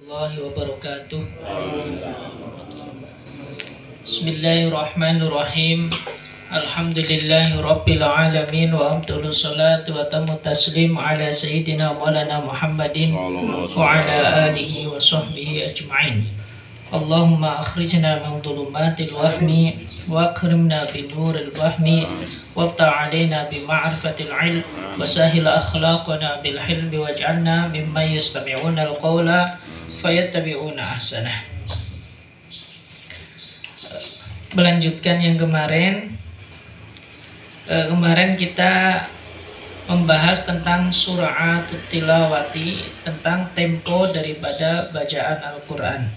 warahmatullahi wabarakatuh. Bismillahirrahmanirrahim. Alhamdulillahi rabbil alamin wa amdulu salatu wa tamu taslim ala sayyidina maulana Muhammadin wa ala alihi wa sahbihi ajma'in. Allahumma akhrijna min dhulumatil wahmi wa akrimna bin nuril fahmi wabta' alaina bi ma'rifatil ilm wa sahil akhlaqana bil hilmi waj'alna mimman yastami'una al-qawla fayattabi'una ahsanah. Melanjutkan yang kemarin kita membahas tentang suratul tilawati, tentang tempo daripada bacaan Al-Quran.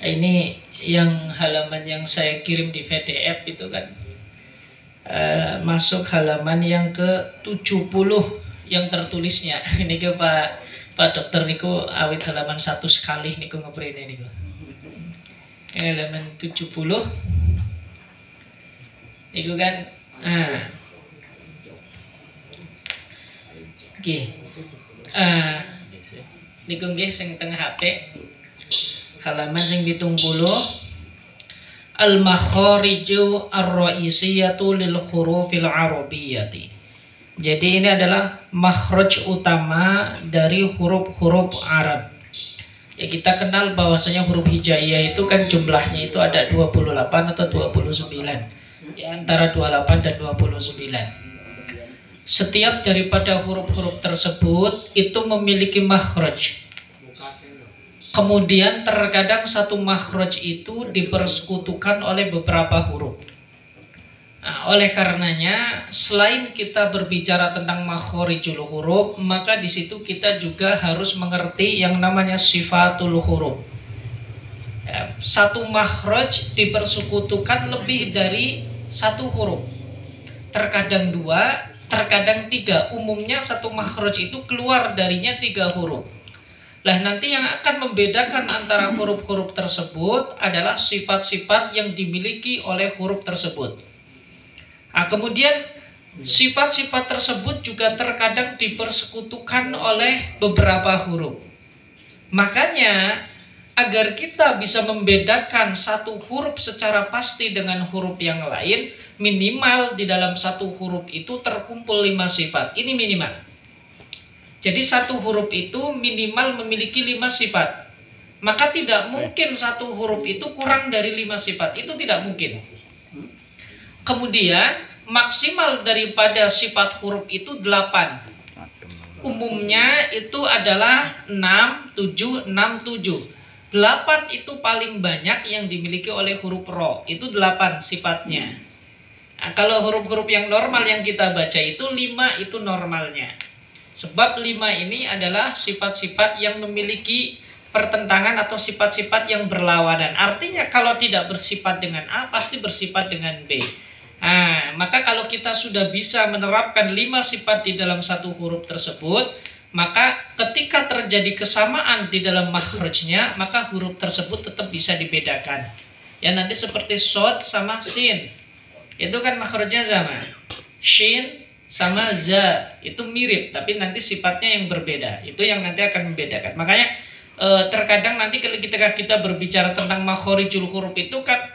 Ini yang halaman yang saya kirim di PDF itu kan, masuk halaman yang ke-70 yang tertulisnya. Ini ke Pak Dokter niku awit halaman 1 sekali niku ngeprene niku. Halaman 70 niku kan. Oke. Niku nggih sing teng HP. Halaman sing 70. Al-makhariju ar-ra'isiyatu lil hurufil arabiyyati. Jadi ini adalah makhraj utama dari huruf-huruf Arab. Ya, kita kenal bahwasanya huruf hijaiyah itu kan jumlahnya itu ada 28 atau 29. Ya, antara 28 dan 29. Setiap daripada huruf-huruf tersebut itu memiliki makhraj. Kemudian terkadang satu makhraj itu dipersekutukan oleh beberapa huruf. Nah, oleh karenanya selain kita berbicara tentang makharijul huruf, maka di situ kita juga harus mengerti yang namanya sifatul huruf. Ya, satu makhraj dipersekutukan lebih dari satu huruf. Terkadang 2, terkadang 3. Umumnya satu makhraj itu keluar darinya 3 huruf. Lah nanti yang akan membedakan antara huruf-huruf tersebut adalah sifat-sifat yang dimiliki oleh huruf tersebut. Nah, kemudian sifat-sifat tersebut juga terkadang dipersekutukan oleh beberapa huruf. Makanya agar kita bisa membedakan satu huruf secara pasti dengan huruf yang lain, minimal di dalam satu huruf itu terkumpul 5 sifat. Ini minimal. Jadi satu huruf itu minimal memiliki 5 sifat. Maka tidak mungkin satu huruf itu kurang dari 5 sifat. Itu tidak mungkin. Kemudian maksimal daripada sifat huruf itu 8. Umumnya itu adalah 6, 7, 6, 7. 8 itu paling banyak yang dimiliki oleh huruf ro. Itu 8 sifatnya. Nah, kalau huruf-huruf yang normal yang kita baca itu 5 itu normalnya. Sebab 5 ini adalah sifat-sifat yang memiliki pertentangan atau sifat-sifat yang berlawanan. Artinya kalau tidak bersifat dengan A, pasti bersifat dengan B. Nah, maka kalau kita sudah bisa menerapkan 5 sifat di dalam satu huruf tersebut, maka ketika terjadi kesamaan di dalam makhrajnya, maka huruf tersebut tetap bisa dibedakan. Ya, nanti seperti shod sama sin. Itu kan makhrajnya sama. Shin sama za itu mirip, tapi nanti sifatnya yang berbeda. Itu yang nanti akan membedakan. Makanya terkadang nanti ketika kita berbicara tentang makharijul huruf itu kan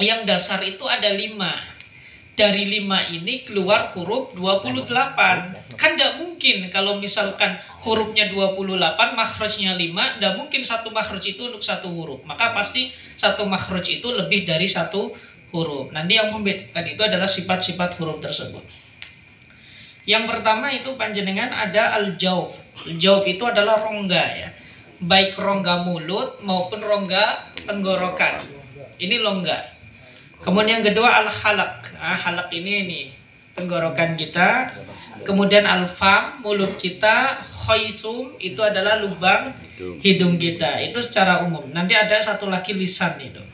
yang dasar itu ada 5. Dari 5 ini keluar huruf 28. Kan tidak mungkin kalau misalkan hurufnya 28, makhrajnya 5, tidak mungkin satu makhraj itu untuk satu huruf. Maka pasti satu makhraj itu lebih dari satu huruf. Nanti yang membedakan itu adalah sifat-sifat huruf tersebut. Yang pertama itu panjenengan ada al-jauf. Al-jauf itu adalah rongga ya. Baik rongga mulut maupun rongga tenggorokan. Ini longga. Kemudian yang kedua al-halak. Nah, halak ini tenggorokan kita. Kemudian al-fam, mulut kita. Khaisum itu adalah lubang hidung kita. Itu secara umum. Nanti ada satu lagi lisan itu.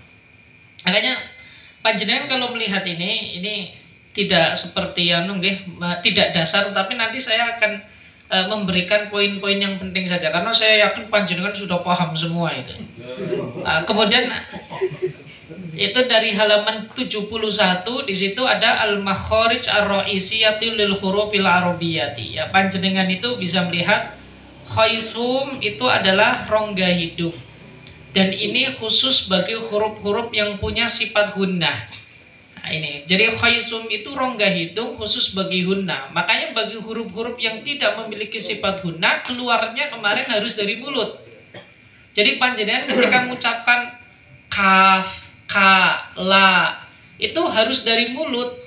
Makanya panjenengan kalau melihat ini tidak seperti yang tidak dasar, tapi nanti saya akan memberikan poin-poin yang penting saja karena saya yakin panjenengan sudah paham semua itu. Kemudian itu dari halaman 71 di situ ada al-makharij ar-ra'isiyati lil hurufil arabiyyati. Ya, panjenengan itu bisa melihat Khaisum itu adalah rongga hidung. Dan ini khusus bagi huruf-huruf yang punya sifat gunnah. Nah, ini. Jadi khaisum itu rongga hidung khusus bagi gunnah. Makanya bagi huruf-huruf yang tidak memiliki sifat gunnah, keluarnya kemarin harus dari mulut. Jadi panjenengan ketika mengucapkan kaf, ka, la, itu harus dari mulut.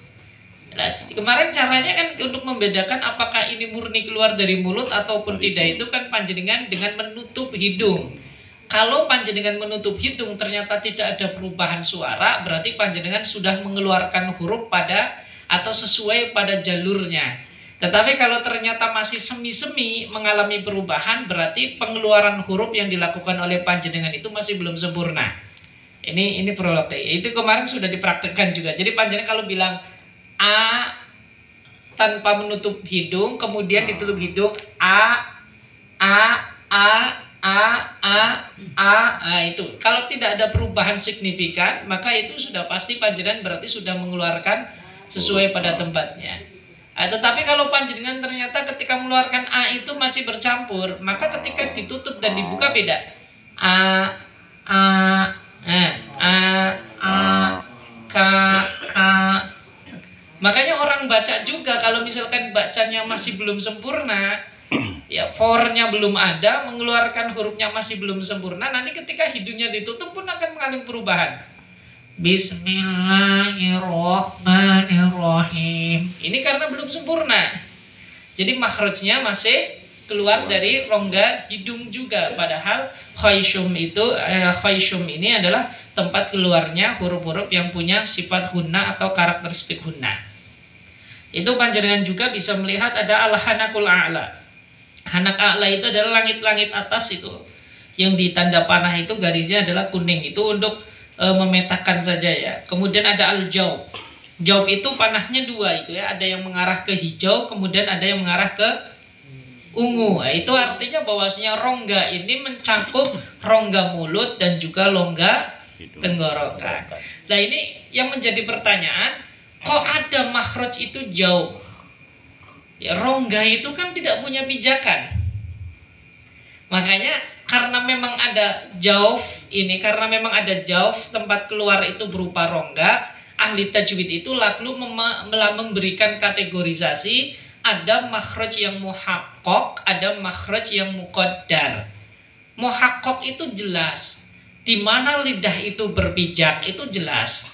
Nah, kemarin caranya kan untuk membedakan apakah ini murni keluar dari mulut ataupun tidak, itu kan panjenengan dengan menutup hidung. Kalau panjenengan menutup hidung ternyata tidak ada perubahan suara, berarti panjenengan sudah mengeluarkan huruf pada atau sesuai pada jalurnya. Tetapi kalau ternyata masih semi-semi mengalami perubahan, berarti pengeluaran huruf yang dilakukan oleh panjenengan itu masih belum sempurna. Ini prolog. Itu kemarin sudah dipraktekkan juga. Jadi panjenengan kalau bilang a tanpa menutup hidung, kemudian ditutup hidung, a, itu. Kalau tidak ada perubahan signifikan, maka itu sudah pasti panjenengan berarti sudah mengeluarkan sesuai pada tempatnya. Tetapi kalau panjenengan ternyata ketika mengeluarkan a itu masih bercampur, maka ketika ditutup dan dibuka beda. Ka. Makanya orang baca juga kalau misalkan bacanya masih belum sempurna, ya for-nya belum ada, mengeluarkan hurufnya masih belum sempurna, nanti ketika hidungnya ditutup pun akan mengalami perubahan. Bismillahirrahmanirrahim. Ini karena belum sempurna. Jadi makhrajnya masih keluar dari rongga hidung juga. Padahal khaisum ini adalah tempat keluarnya huruf-huruf yang punya sifat hunna atau karakteristik hunna. Itu panjenengan juga bisa melihat ada al-hanakul a'la. Hanak a'la itu adalah langit-langit atas itu. Yang di tanda panah itu garisnya adalah kuning. Itu untuk memetakan saja ya. Kemudian ada al-jaub. Jaub itu panahnya dua itu ya. Ada yang mengarah ke hijau, kemudian ada yang mengarah ke ungu. Nah, itu artinya bahwasanya rongga ini mencakup rongga mulut dan juga rongga tenggorokan. Nah ini yang menjadi pertanyaan, kok ada makhraj itu jauh? Ya, rongga itu kan tidak punya pijakan. Makanya karena memang ada jauh ini, karena memang ada jauh tempat keluar itu berupa rongga, ahli tajwid itu lalu memberikan kategorisasi, ada makhraj yang muhaqqaq, ada makhraj yang muqaddar. Muhaqqaq itu jelas, di mana lidah itu berpijak itu jelas.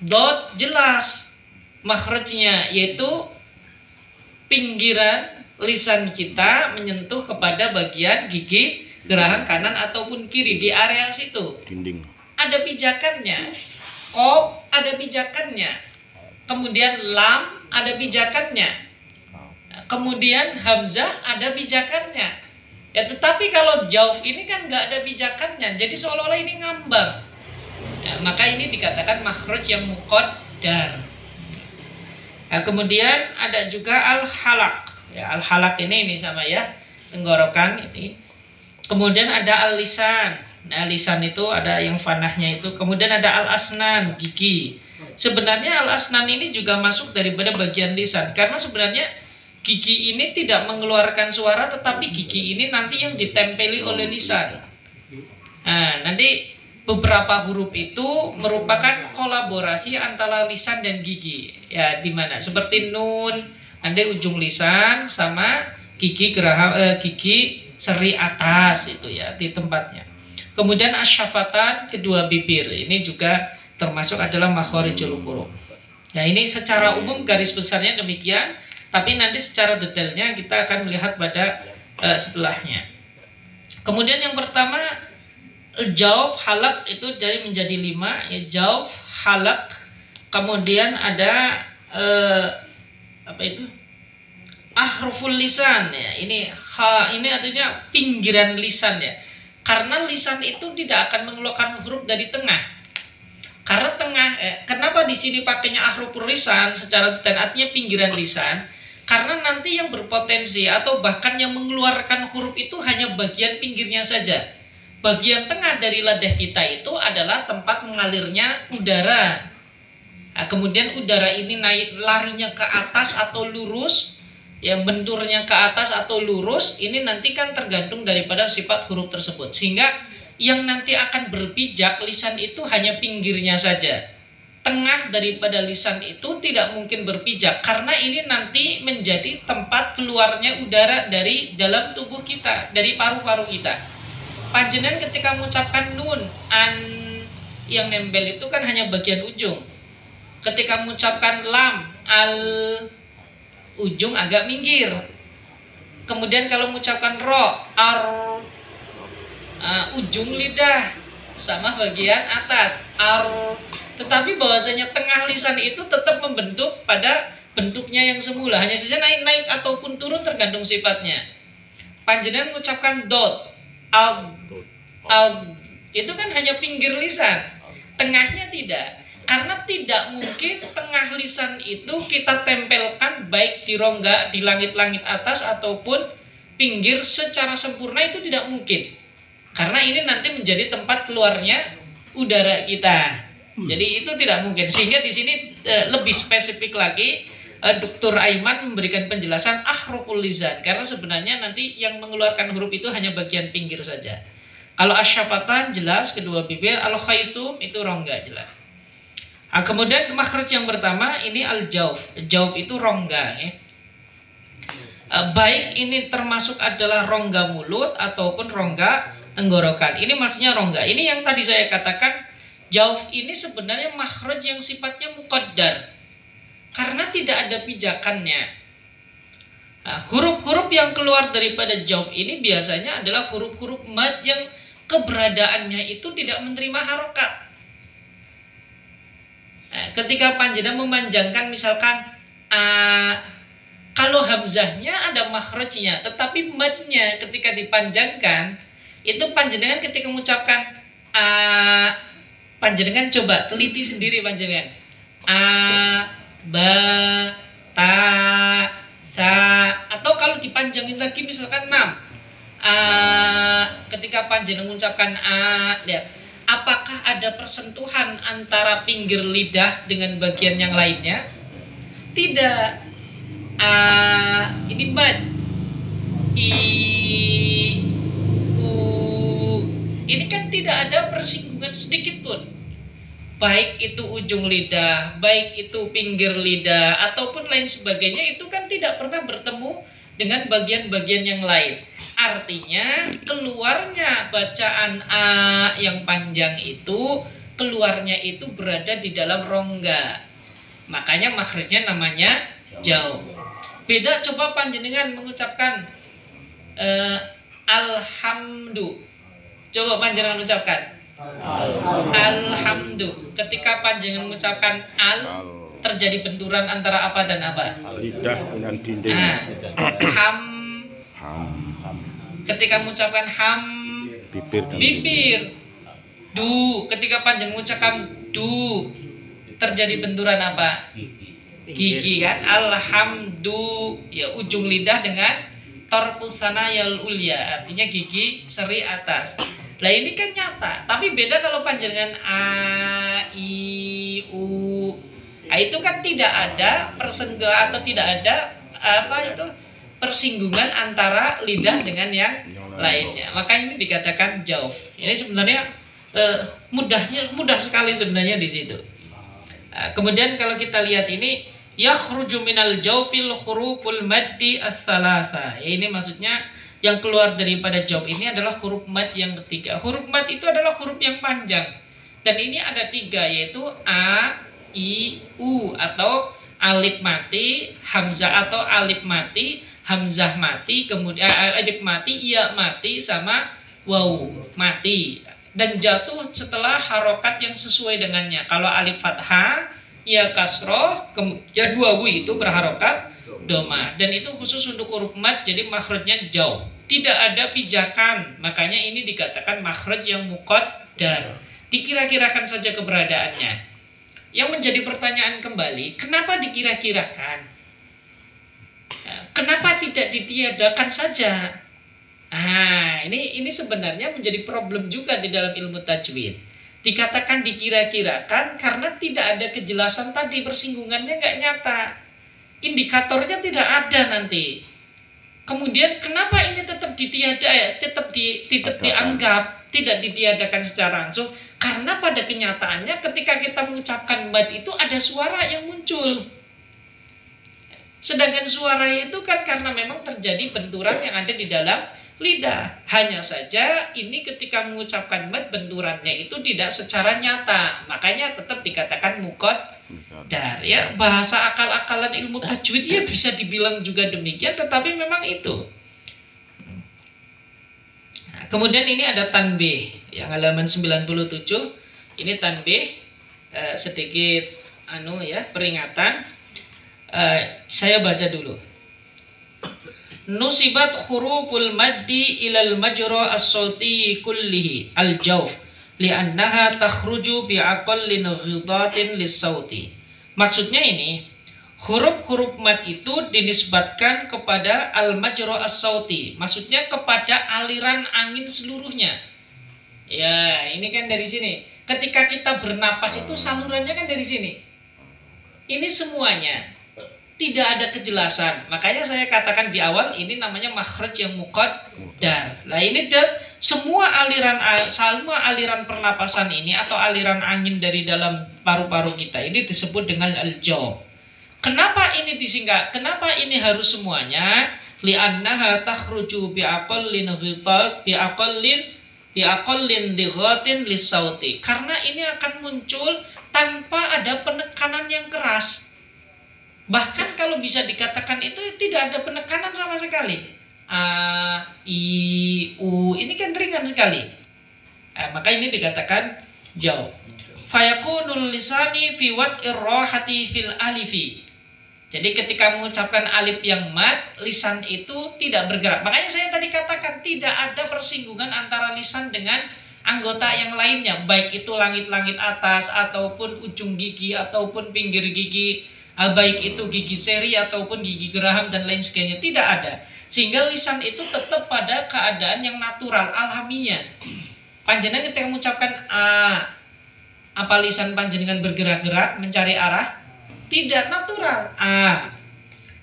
Dot jelas makhrajnya, yaitu pinggiran lisan kita menyentuh kepada bagian gigi geraham kanan ataupun kiri di area situ. Dinding. Ada pijakannya. Qaf ada pijakannya. Kemudian lam ada pijakannya. Kemudian hamzah ada pijakannya. Ya, tetapi kalau jauh ini kan nggak ada pijakannya. Jadi seolah-olah ini ngambang. Ya, maka ini dikatakan makhraj yang muqaddar. Nah, kemudian ada juga al-halaq. Ya, al-halaq ini sama ya, tenggorokan ini. Kemudian ada al-lisan. Nah, lisan itu ada yang fanahnya itu. Kemudian ada al-asnan, gigi. Sebenarnya al-asnan ini juga masuk daripada bagian lisan. Karena sebenarnya gigi ini tidak mengeluarkan suara, tetapi gigi ini nanti yang ditempeli oleh lisan. Nah, nanti beberapa huruf itu merupakan kolaborasi antara lisan dan gigi. Ya, di mana? Seperti nun, nanti ujung lisan sama gigi geraham gigi seri atas itu ya di tempatnya. Kemudian asyafatan, kedua bibir. Ini juga termasuk adalah makharijul huruf. Nah, ini secara umum garis besarnya demikian, tapi nanti secara detailnya kita akan melihat pada setelahnya. Kemudian yang pertama jauf halak itu jadi menjadi 5 ya, jauf halak. Kemudian ada apa itu? Ahruful lisan ya. Ini artinya pinggiran lisan ya. Karena lisan itu tidak akan mengeluarkan huruf dari tengah. Karena kenapa di sini pakainya ahruful lisan secara detail, artinya pinggiran lisan? Karena nanti yang berpotensi atau bahkan yang mengeluarkan huruf itu hanya bagian pinggirnya saja. Bagian tengah dari lidah kita itu adalah tempat mengalirnya udara. Nah, kemudian udara ini naik larinya ke atas atau lurus, ya benturnya ke atas atau lurus, ini nanti kan tergantung daripada sifat huruf tersebut. Sehingga yang nanti akan berpijak lisan itu hanya pinggirnya saja. Tengah daripada lisan itu tidak mungkin berpijak, karena ini nanti menjadi tempat keluarnya udara dari dalam tubuh kita, dari paru-paru kita. Panjenengan ketika mengucapkan nun, an, yang nempel itu kan hanya bagian ujung. Ketika mengucapkan lam, al, ujung agak minggir. Kemudian kalau mengucapkan ro, ar, ujung lidah sama bagian atas, ar. Tetapi bahwasanya tengah lisan itu tetap membentuk pada bentuknya yang semula, hanya saja naik-naik ataupun turun tergantung sifatnya. Panjenengan mengucapkan dot, al, itu kan hanya pinggir lisan, tengahnya tidak. Karena tidak mungkin tengah lisan itu kita tempelkan baik di rongga, di langit-langit atas ataupun pinggir secara sempurna, itu tidak mungkin. Karena ini nanti menjadi tempat keluarnya udara kita. Jadi itu tidak mungkin. Sehingga di sini lebih spesifik lagi, Dr. Aiman memberikan penjelasan ahruful lisan, karena sebenarnya nanti yang mengeluarkan huruf itu hanya bagian pinggir saja. Kalau asyafatan jelas kedua bibir, al-khaisum itu rongga jelas. Kemudian makhraj yang pertama ini al-jauf. Jauf itu rongga ya. Baik ini termasuk adalah rongga mulut ataupun rongga tenggorokan. Ini maksudnya rongga. Ini yang tadi saya katakan, jauf ini sebenarnya makhraj yang sifatnya muqaddar, karena tidak ada pijakannya. Huruf-huruf yang keluar daripada jauf ini biasanya adalah huruf-huruf mad yang keberadaannya itu tidak menerima harokat. Ketika panjenengan memanjangkan misalkan kalau hamzahnya ada makhrajnya, tetapi madnya ketika dipanjangkan itu panjenengan ketika mengucapkan panjenengan coba teliti sendiri panjenengan. Ba, ta, sa, atau kalau dipanjangin lagi misalkan 6. Ketika panjenengan mengucapkan lihat, apakah ada persentuhan antara pinggir lidah dengan bagian yang lainnya? Tidak. Ini mad. I, u. Ini kan tidak ada persinggungan sedikit pun. Baik itu ujung lidah, baik itu pinggir lidah, ataupun lain sebagainya, itu kan tidak pernah bertemu dengan bagian-bagian yang lain. Artinya keluarnya bacaan a yang panjang itu, keluarnya itu berada di dalam rongga. Makanya makhrajnya namanya jauh. Beda coba panjenengan mengucapkan alhamdulillah. Coba panjenengan mengucapkan alhamdulillah. Ketika panjenengan mengucapkan al, terjadi benturan antara apa dan apa? Lidah dengan dinding. Ham. Ketika mengucapkan ham, bibir. Du. Ketika panjenengan mengucapkan du, terjadi benturan apa? Gigi kan? Alhamdulillah, ya ujung lidah dengan torpusana yal ulya, artinya gigi seri atas. Nah ini kan nyata, tapi beda kalau panjenengan a, i, u. Nah, itu kan tidak ada persenggolan atau tidak ada persinggungan antara lidah dengan yang lainnya. Maka ini dikatakan jauf. Ini sebenarnya mudah sekali sebenarnya di situ. Kemudian kalau kita lihat ini, yakhruju minal jawfil huruful maddi as-salasa. Ini maksudnya yang keluar daripada jauf ini adalah huruf mad yang ketiga. Huruf mad itu adalah huruf yang panjang. Dan ini ada 3, yaitu a, i, u, atau alif mati, hamzah atau alif mati, hamzah mati, kemudian alif mati, iya mati, sama waw mati. Dan jatuh setelah harokat yang sesuai dengannya. Kalau alif fathah, ya kasroh, kemudian wawu itu berharokat doma. Dan itu khusus untuk huruf mad, jadi makhrajnya jauh. Tidak ada pijakan, makanya ini dikatakan makhraj yang muqaddar. Dikira-kirakan saja keberadaannya. Yang menjadi pertanyaan kembali, kenapa dikira-kirakan? Kenapa tidak ditiadakan saja? Ini sebenarnya menjadi problem juga di dalam ilmu tajwid. Dikatakan dikira-kirakan karena tidak ada kejelasan tadi, persinggungannya nggak nyata. indikatornya tidak ada nanti. Kemudian kenapa ini tetap tetap dianggap tidak ditiadakan secara langsung? Karena pada kenyataannya ketika kita mengucapkan mad itu ada suara yang muncul. Sedangkan suara itu kan karena memang terjadi benturan yang ada di dalam lidah. Hanya saja ini ketika mengucapkan mad benturannya itu tidak secara nyata. Makanya tetap dikatakan muqaddar ya. Bahasa akal-akalan ilmu tajwid ya bisa dibilang juga demikian, tetapi memang itu. Nah, kemudian ini ada tanbih yang halaman 97. Ini tanbih sedikit peringatan. Saya baca dulu. Nusibat huruful maddi ilal majra as-sauti kullihi al-jawf li'annaha takhruju bi'aqallin ghidatin lis-sauti. Maksudnya ini, huruf-huruf mad itu dinisbatkan kepada al-majra as-sauti. Maksudnya kepada aliran angin seluruhnya. Ya, ini kan dari sini. Ketika kita bernapas itu salurannya kan dari sini. Ini semuanya tidak ada kejelasan. Makanya saya katakan di awal ini namanya makhraj yang muqaddar. Nah ini semua aliran pernapasan ini atau aliran angin dari dalam paru-paru kita ini disebut dengan al-jawf. Kenapa ini disingkat? Kenapa ini harus semuanya? Li'annaha takhruju bi'aqallin dighatin lis-sauti. Karena ini akan muncul tanpa ada penekanan yang keras. Bahkan kalau bisa dikatakan itu tidak ada penekanan sama sekali. A, I, U, ini kan ringan sekali. Maka ini dikatakan jauh. Fayakunul lisani fi wad'ir rahati fil alifi. Jadi ketika mengucapkan alif yang mad, lisan itu tidak bergerak. Makanya saya tadi katakan tidak ada persinggungan antara lisan dengan anggota yang lainnya. Baik itu langit-langit atas, ataupun ujung gigi, ataupun pinggir gigi. Baik itu gigi seri ataupun gigi geraham dan lain sebagainya, tidak ada. Sehingga lisan itu tetap pada keadaan yang natural, alaminya. Panjenengan ketika mengucapkan apa lisan panjenengan bergerak-gerak mencari arah? Tidak natural.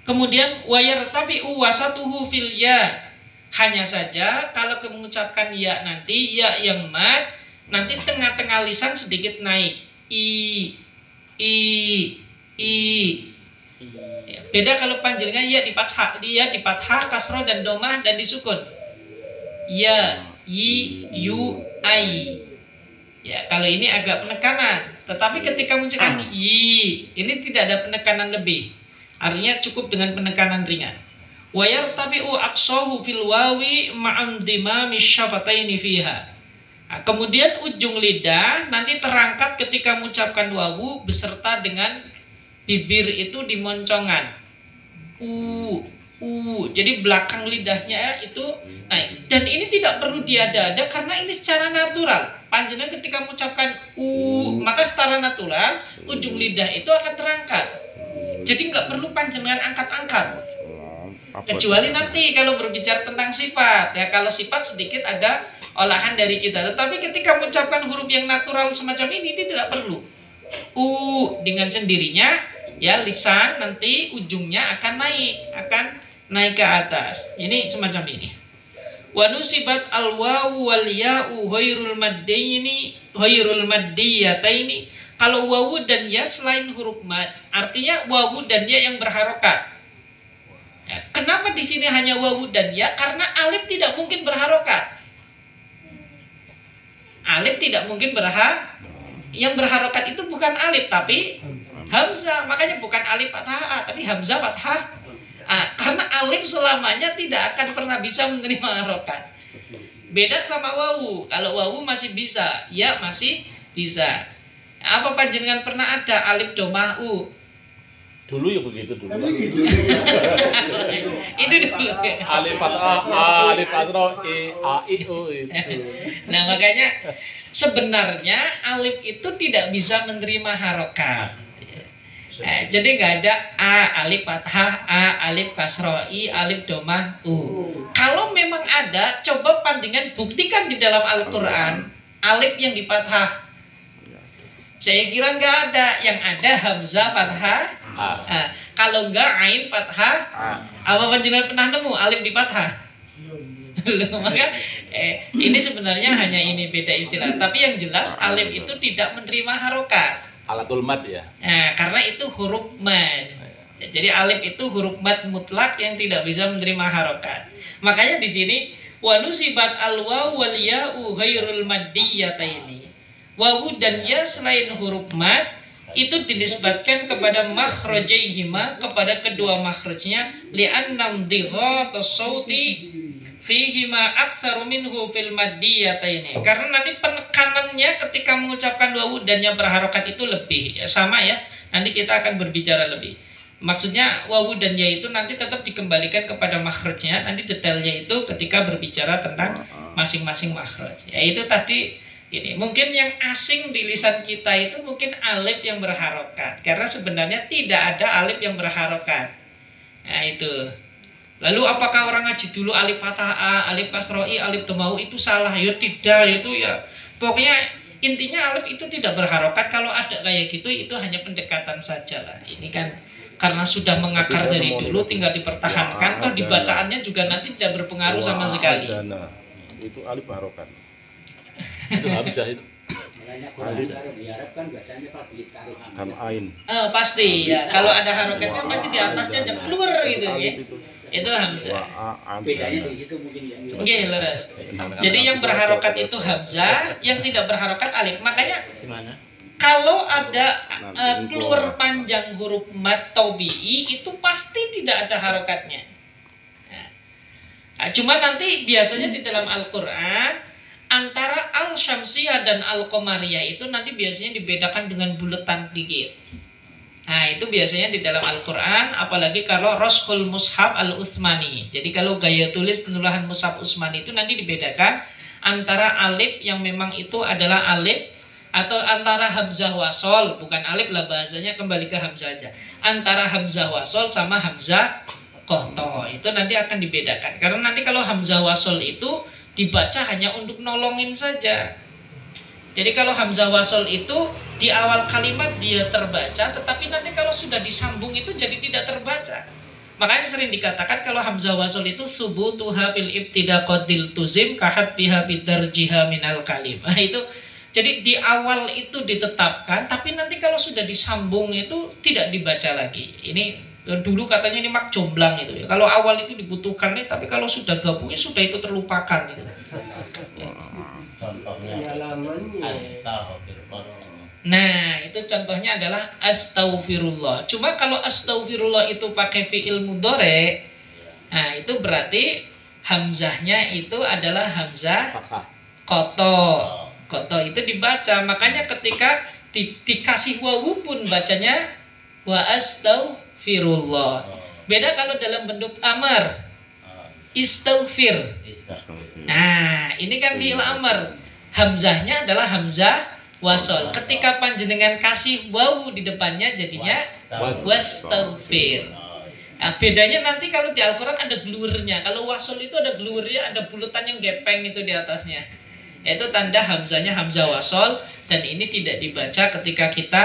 Kemudian wayar tapi wasatuhu fil ya. Hanya saja kalau mengucapkan ya nanti ya yang mad, nanti tengah-tengah lisan sedikit naik. I. Ya, beda kalau panjenengan ya di fathah, kasroh dan domah dan disukun. Ya, yi, yu, ai. Ya, kalau ini agak penekanan. Tetapi ketika mengucapkan yi, ini tidak ada penekanan lebih. Artinya cukup dengan penekanan ringan. Wayar tabi'u aqsahu fil wawi ma'an dimami syafataini fiha. Nah, kemudian ujung lidah nanti terangkat ketika mengucapkan wawu beserta dengan bibir itu dimoncongan. Jadi belakang lidahnya itu naik. Dan ini tidak perlu diada-ada karena ini secara natural. Panjenengan ketika mengucapkan maka secara natural ujung lidah itu akan terangkat. Jadi nggak perlu panjenengan angkat-angkat. Kecuali nanti kalau berbicara tentang sifat, ya kalau sifat sedikit ada olahan dari kita. Tetapi ketika mengucapkan huruf yang natural semacam ini tidak perlu. Dengan sendirinya ya lisan nanti ujungnya akan naik ke atas. Ini semacam ini. Wa nusibat al wawu wal ya'u ghairul maddiyataini. Kalau wawu dan ya selain huruf mad, artinya wawu dan ya yang berharokat. Ya, kenapa di sini hanya wawu dan ya? Karena alif tidak mungkin berharokat. Alif tidak mungkin yang berharokat itu bukan alif tapi hamzah. Makanya bukan alif fathah tapi hamzah fathah. Karena alif selamanya tidak akan pernah bisa menerima harokat. Beda sama wawu. Kalau wawu masih bisa, ya masih bisa. Apa panjenengan pernah ada alif domah u? Dulu ya begitu dulu. Itu dulu. Alif fathah, alif kasroh, a, i, u itu. Nah makanya sebenarnya alif itu tidak bisa menerima harokat. Jadi nggak ada alif fathah, alif kasroh, alif domah u. Kalau memang ada, coba panjenengan buktikan di dalam Al-Quran alif yang di fathah. Saya kira nggak ada. Yang ada hamzah fathah, Kalau enggak ain fathah, apa panjenengan pernah nemu alif di fathah? Belum. Maka ini sebenarnya hanya ini beda istilah. Tapi yang jelas alif itu tidak menerima harokat. Alatul mad ya. Nah, karena itu huruf mad. Jadi alif itu huruf mad mutlak yang tidak bisa menerima harokat. Makanya di sini wa nusibat al-waw wal ya'u ghairul maddiyataini. Wawu dan ya selain huruf mad itu dinisbatkan kepada makhrajaihima, kepada kedua makhrajnya, li'annam dighatus sauti fihima aktsaru minhu fil maddiyataini. Karena nanti penekanannya ketika mengucapkan wawu dan ya berharokat itu lebih ya, sama ya. Nanti kita akan berbicara lebih. Maksudnya wawu dan ya itu nanti tetap dikembalikan kepada makhrajnya. Nanti detailnya itu ketika berbicara tentang masing-masing makhraj. Ya itu tadi ini. Mungkin yang asing di lisan kita itu mungkin alif yang berharokat. Karena sebenarnya tidak ada alif yang berharokat. Nah itu. Lalu apakah orang ngaji dulu alif fathah a, alif kasroi, alif tomau itu salah? Ya tidak, itu ya. Pokoknya intinya alif itu tidak berharokat. Kalau ada kayak gitu itu hanya pendekatan saja lah. Ini kan karena sudah mengakar dari dulu tinggal dipertahankan. Toh dibacaannya juga nanti tidak berpengaruh sama sekali. Itu alif harokat. Itu hamzah itu. Kan ain. Pasti ya. Kalau ada harokatnya pasti di atasnya jangan keluar gitu ya. Itu hamzah. Bedanya di situ mungkin ya. Oke, leres. Jadi yang berharokat itu hamzah, yang tidak berharokat alif. Makanya kalau ada keluar panjang huruf mad taubi'i itu pasti tidak ada harokatnya. Nah, cuma nanti biasanya di dalam Al-Qur'an antara al-syamsiyah dan al-qamariyah itu nanti biasanya dibedakan dengan buletan dikit. Nah itu biasanya di dalam Al-Quran, apalagi kalau Roshul Mushaf Al-Utsmani. Jadi kalau gaya tulis penulisan Mushaf Utsmani itu nanti dibedakan antara alif yang memang itu adalah alif, atau antara hamzah wasol, bukan alif lah bahasanya, kembali ke hamzah aja. Antara hamzah wasol sama hamzah qahqah itu nanti akan dibedakan. Karena nanti kalau hamzah wasol itu dibaca hanya untuk nolongin saja. Jadi kalau hamzah wasol itu di awal kalimat dia terbaca, tetapi nanti kalau sudah disambung itu jadi tidak terbaca. Makanya sering dikatakan kalau hamzah wasol itu subutuha bil ibtida qadil tuzim kahat biha bidarjiha minal kalim. Nah, itu jadi di awal itu ditetapkan, tapi nanti kalau sudah disambung itu tidak dibaca lagi. Ini dulu katanya ini mak jomblang itu ya. Kalau awal itu dibutuhkan nih, tapi kalau sudah gabungnya sudah itu terlupakan gitu. Contohnya astagfirullah. Nah, itu contohnya adalah astaghfirullah. Cuma kalau astaghfirullah itu pakai fi'il mudhari, nah itu berarti hamzahnya itu adalah hamzah koto. Koto itu dibaca. Makanya ketika dikasih wawu pun bacanya wa astaghfirullah. Beda kalau dalam bentuk amar. Istaghfir. Nah, ini kan fi'il amar. Hamzahnya adalah hamzah wasol. Ketika panjenengan kasih wawu di depannya jadinya wastaghfir. Nah, bedanya nanti kalau di Al-Quran ada glurnya. Kalau wasol itu ada glurnya, ada bulutan yang gepeng itu di atasnya. Itu tanda hamzahnya hamzah wasol, dan ini tidak dibaca ketika kita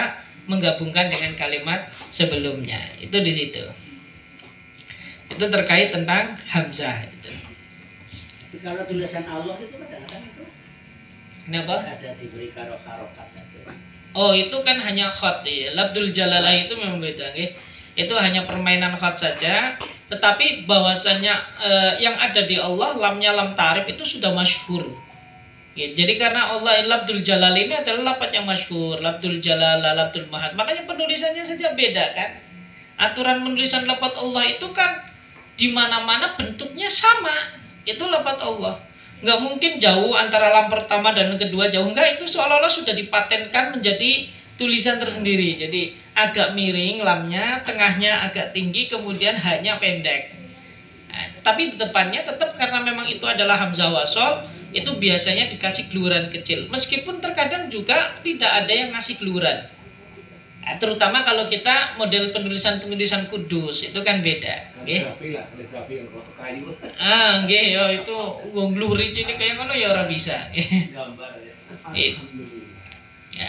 menggabungkan dengan kalimat sebelumnya. Itu di situ. Itu terkait tentang hamzah itu. Kalau tulisan Allah itu kadang-kadang itu Kenapa? ada diberi harokat saja. Oh, itu kan hanya khot ya. Labdul jalalah itu memang beda nggih. Itu hanya permainan khot saja, tetapi bahwasanya yang ada di Allah lamnya lam ta'rif itu sudah masyhur. Ya, jadi karena Allah labdul jalal ini adalah lafaz yang masyhur, labdul jalal, labdul mahad. Makanya penulisannya saja beda kan. Aturan penulisan lafaz Allah itu kan di mana-mana bentuknya sama. Itu lafaz Allah. Nggak mungkin jauh antara lam pertama dan kedua jauh. Enggak, itu seolah-olah sudah dipatenkan menjadi tulisan tersendiri. Jadi agak miring lamnya, tengahnya agak tinggi, kemudian hanya pendek. Nah, tapi di depannya tetap karena memang itu adalah hamzah wasol, itu biasanya dikasih geluran kecil. Meskipun terkadang juga tidak ada yang ngasih geluran. Nah, terutama kalau kita model penulisan-penulisan kudus itu kan beda, nggih. Nggih, ya itu wong gluri ini kayak ngono ya ora bisa. Ya,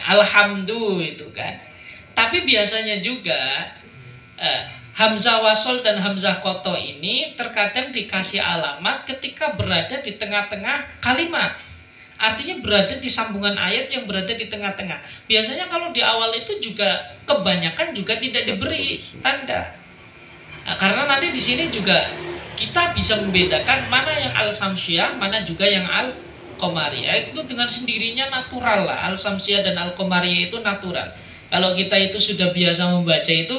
alhamdulillah itu kan. Tapi biasanya juga Hamzah wasol dan hamzah koto ini terkadang dikasih alamat ketika berada di tengah-tengah kalimat. Artinya berada di sambungan ayat yang berada di tengah-tengah. Biasanya kalau di awal itu juga kebanyakan juga tidak diberi tanda. Nah, karena nanti di sini juga kita bisa membedakan mana yang al-samsiyah, mana juga yang al-qomariyah. Itu dengan sendirinya natural lah. Al-samsiyah dan al-qomariyah itu natural. Kalau kita itu sudah biasa membaca itu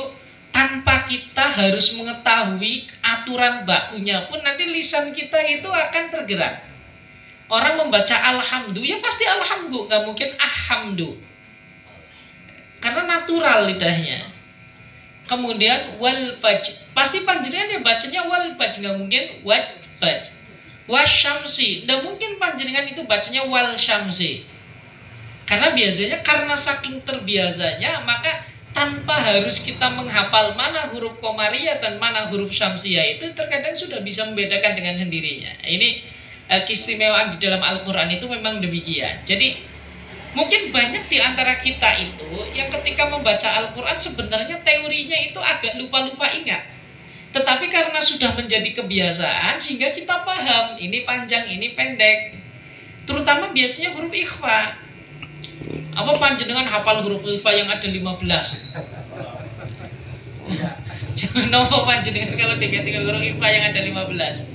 tanpa kita harus mengetahui aturan bakunya pun nanti lisan kita itu akan tergerak. Orang membaca alhamdu ya pasti alhamdu, nggak mungkin ahamdu, karena natural lidahnya. Kemudian wal fajr, pasti panjenengan dia bacanya wal fajr, nggak mungkin wal fajr. Wasyamsi, nggak mungkin panjenengan itu bacanya wal syamsi, karena biasanya karena saking terbiasanya maka tanpa harus kita menghafal mana huruf qamariyah dan mana huruf syamsiyah itu terkadang sudah bisa membedakan dengan sendirinya. Ini keistimewaan di dalam Al-Quran itu memang demikian. Jadi mungkin banyak di antara kita itu yang ketika membaca Al-Quran sebenarnya teorinya itu agak lupa-lupa ingat. Tetapi karena sudah menjadi kebiasaan sehingga kita paham ini panjang, ini pendek. Terutama biasanya huruf ikhfa. Apa panjenengan hafal huruf ikhfa yang ada 15? Jangan nopo panjenengan kalau tinggal huruf ikhfa yang ada 15.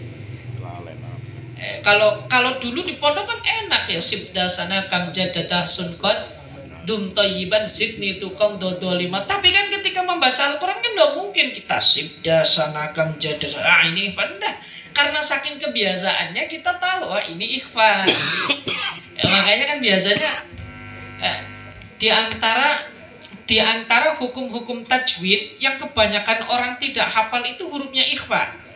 Kalau dulu di pondok kan enak ya, sibda sana kam jadadah sunkot dum toyiban sidni tukang dodo 5. Tapi kan ketika membaca Al-Quran kan nggak mungkin kita sibda sana kam jadadah ini ikhfa. Karena saking kebiasaannya kita tahu ini ikhfa. Makanya kan biasanya di antara hukum-hukum tajwid yang kebanyakan orang tidak hafal itu hurufnya ikhfa.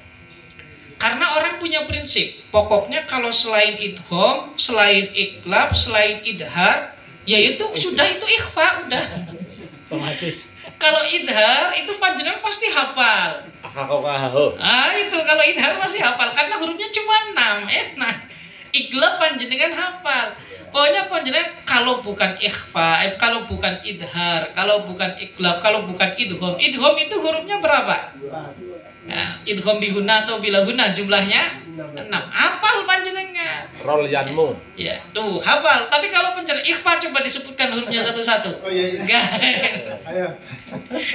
Karena orang punya prinsip, pokoknya kalau selain idgham, selain iqlab, selain idhar, ya itu sudah itu ikhfa udah. Otomatis. Kalau idhar itu panjenengan pasti hafal. Itu kalau idhar masih hafal karena hurufnya cuma 6. Nah, iqlab panjenengan hafal. Pokoknya panjenengan kalau bukan ikhfa, kalau bukan idhar, kalau bukan iqlab, kalau bukan idgham. Idgham itu hurufnya berapa? Nah, idgham bihuna atau bilahuna jumlahnya 6. Hafal panjenengan. Rol yanmu. Ya, tuh hafal. Tapi kalau panjenengan ikhfa coba disebutkan hurufnya satu-satu. Enggak.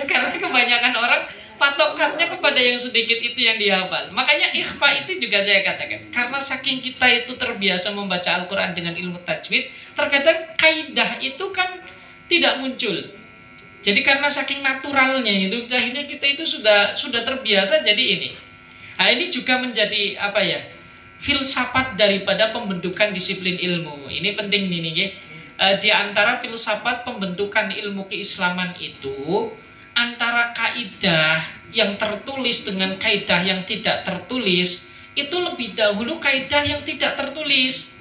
Karena kebanyakan orang patokannya kepada yang sedikit itu yang dihafal. Makanya ikhfa itu juga saya katakan, karena saking kita itu terbiasa membaca Al-Quran dengan ilmu tajwid, terkadang kaidah itu kan tidak muncul. Jadi karena saking naturalnya itu akhirnya kita itu sudah terbiasa jadi ini. Nah, ini juga menjadi apa ya? Filsafat daripada pembentukan disiplin ilmu. Ini penting nih ya. Di antara filsafat pembentukan ilmu keislaman itu antara kaidah yang tertulis dengan kaidah yang tidak tertulis itu lebih dahulu kaidah yang tidak tertulis.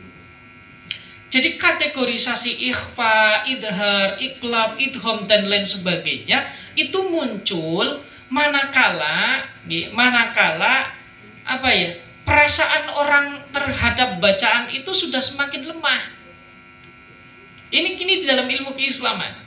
Jadi kategorisasi ikhfa, idhar, iqlab, idgham dan lain sebagainya itu muncul manakala apa ya? Perasaan orang terhadap bacaan itu sudah semakin lemah. Ini kini di dalam ilmu keislaman.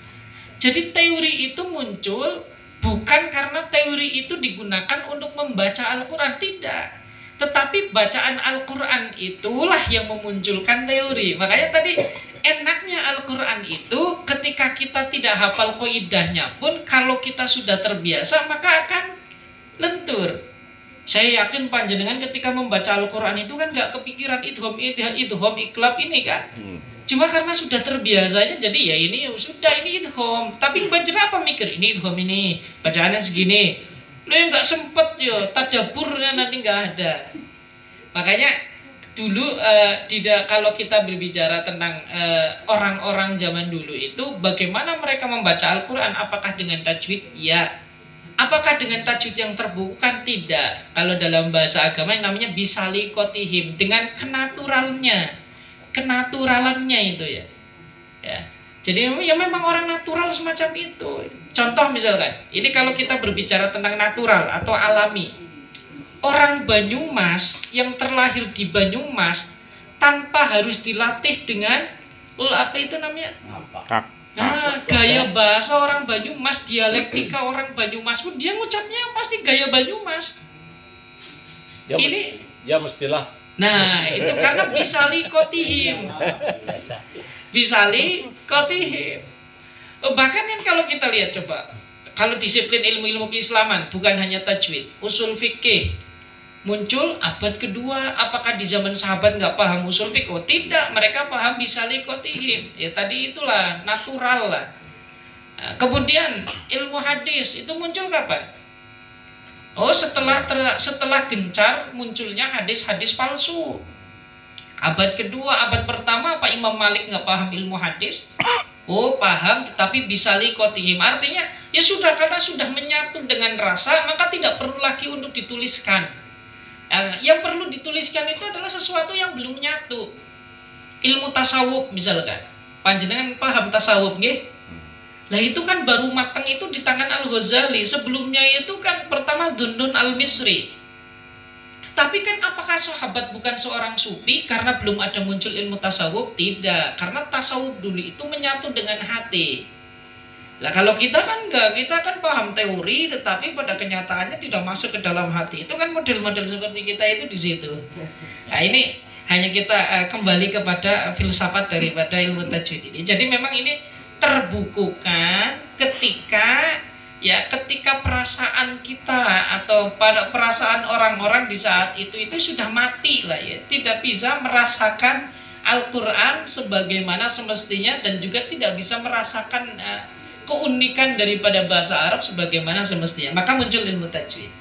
Jadi teori itu muncul bukan karena teori itu digunakan untuk membaca Al-Quran, tidak. Tetapi bacaan Al-Quran itulah yang memunculkan teori. Makanya tadi enaknya Al-Quran itu ketika kita tidak hafal qaidahnya pun kalau kita sudah terbiasa maka akan lentur. Saya yakin panjenengan ketika membaca Al-Quran itu kan gak kepikiran idgham, iqlab ini kan. Cuma karena sudah terbiasanya jadi ya ini sudah ini idgham. Tapi baca apa mikir ini idgham ini bacaannya segini. Lo yang nggak sempet yo tadaburnya nanti nggak ada. Makanya dulu kalau kita berbicara tentang orang-orang zaman dulu itu bagaimana mereka membaca Al-Quran, apakah dengan tajwid? Ya. Apakah dengan tajwid yang terbuka? Kan tidak. Kalau dalam bahasa agama yang namanya bisalikotihim, dengan kenaturalannya itu ya. Jadi ya memang orang natural semacam itu. Contoh misalkan, ini kalau kita berbicara tentang natural atau alami, orang Banyumas yang terlahir di Banyumas tanpa harus dilatih dengan apa itu namanya? Nah, gaya bahasa orang Banyumas, dialektika orang Banyumas pun dia ngucapnya pasti gaya Banyumas. Ya, Ini, ya mestilah. nah itu karena bisali kotihim, Biasa. bisali kotihim. Bahkan kan kalau kita lihat coba, kalau disiplin ilmu-ilmu keislaman bukan hanya tajwid, usul fikih muncul abad kedua. Apakah di zaman sahabat nggak paham usul fikih? Oh tidak, mereka paham bisali kotihim. Ya tadi itulah natural lah. Nah, kemudian ilmu hadis itu muncul kapan? Oh setelah gencar munculnya hadis-hadis palsu. Abad kedua, abad pertama apa Imam Malik nggak paham ilmu hadis? Oh paham, tetapi bisali kotihim. Artinya ya sudah, karena sudah menyatu dengan rasa, maka tidak perlu lagi untuk dituliskan. Yang perlu dituliskan itu adalah sesuatu yang belum nyatu. Ilmu tasawuf misalkan, panjenengan paham tasawuf nggih? Lah itu kan baru matang itu di tangan Al-Ghazali. Sebelumnya itu kan pertama Dhunnun Al-Misri. Tapi kan apakah sahabat bukan seorang sufi karena belum ada muncul ilmu tasawuf? Tidak, karena tasawuf dulu itu menyatu dengan hati. Lah kalau kita kan enggak, kita kan paham teori tetapi pada kenyataannya tidak masuk ke dalam hati. Itu kan model-model seperti kita itu di situ. Nah ini hanya kita kembali kepada filsafat daripada ilmu tajwid ini. Jadi memang ini terbukukan ketika perasaan kita atau pada perasaan orang-orang di saat itu sudah mati lah ya, tidak bisa merasakan Al-Quran sebagaimana semestinya dan juga tidak bisa merasakan keunikan daripada bahasa Arab sebagaimana semestinya, maka muncul ilmu tajwid.